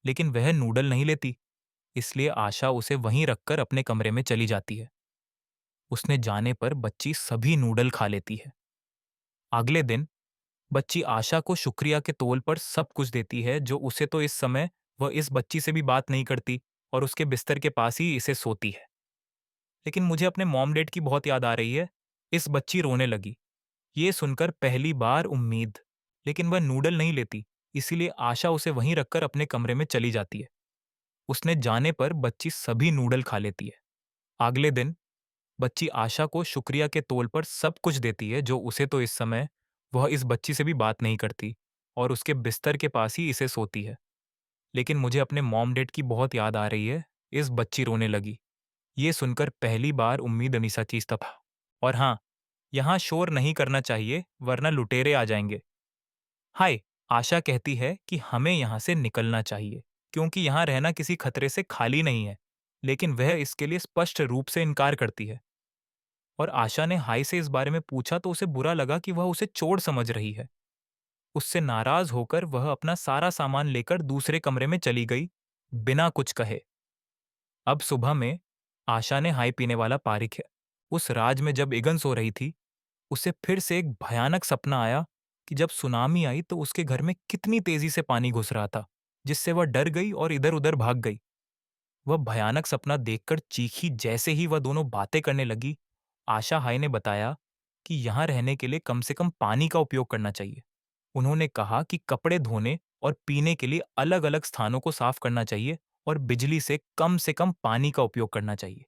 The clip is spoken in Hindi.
लेकिन वह नूडल नहीं लेती। इसलिए आशा उसे वहीं रखकर अपने कमरे में चली जाती है। उसने जाने पर बच्ची सभी नूडल खा लेती है। अगले दिन बच्ची आशा को शुक्रिया के तौल पर सब कुछ देती है जो उसे तो इस समय वह इस बच्ची से भी बात नहीं करती और उसके बिस्तर के पास ही इसे सोती है। लेकिन मुझे अपने मॉम डैड की बहुत याद आ रही है। इस बच्ची रोने लगी। ये सुनकर पहली बार उम्मीद। लेकिन वह नूडल नहीं लेती। इसीलिए आशा उसे वहीं रखकर अपने कमरे में चली जाती है। उसने जाने पर बच्ची सभी नूडल खा लेती है। अगले दिन बच्ची आशा को शुक्रिया के तौल पर सब कुछ देती है जो उसे तो इस समय वह इस बच्ची से भी बात नहीं करती और उसके बिस्तर के पास ही इसे सोती है। लेकिन मुझे अपने मॉम डैड की बहुत याद आ रही है। इस बच्ची रोने लगी। ये सुनकर पहली बार उम्मीद अनीसा चीज था। और हाँ, यहाँ शोर नहीं करना चाहिए वरना लुटेरे आ जाएंगे। हाय। आशा कहती है कि हमें यहाँ से निकलना चाहिए क्योंकि यहाँ रहना किसी खतरे से खाली नहीं है। लेकिन वह इसके लिए स्पष्ट रूप से इनकार करती है। और आशा ने हाय से इस बारे में पूछा तो उसे बुरा लगा कि वह उसे चोर समझ रही है। उससे नाराज होकर वह अपना सारा सामान लेकर दूसरे कमरे में चली गई, बिना कुछ कहे। अब सुबह में आशा ने हाय पीने वाला पारी किया। उस राज में जब इगन सो रही थी, उसे फिर से एक भयानक सपना आया कि जब सुनामी आई तो उसके घर में कितनी तेजी से पानी घुस रहा था, जिससे वह डर गई और इधर-उधर भाग गई। वह भयानक सपना देखकर चीखी। जैसे ही वह दोनों बातें करने लगी, आशा हाय ने बताया कि यहाँ रहने के लिए कम से कम पानी का उपयोग करना चाहिए। उन्होंने कहा कि कपड़े धोने और पीने के लिए अलग-अलग स्थानों को साफ करना चाहिए और बिजली से कम पानी का उपयोग करना चाहिए।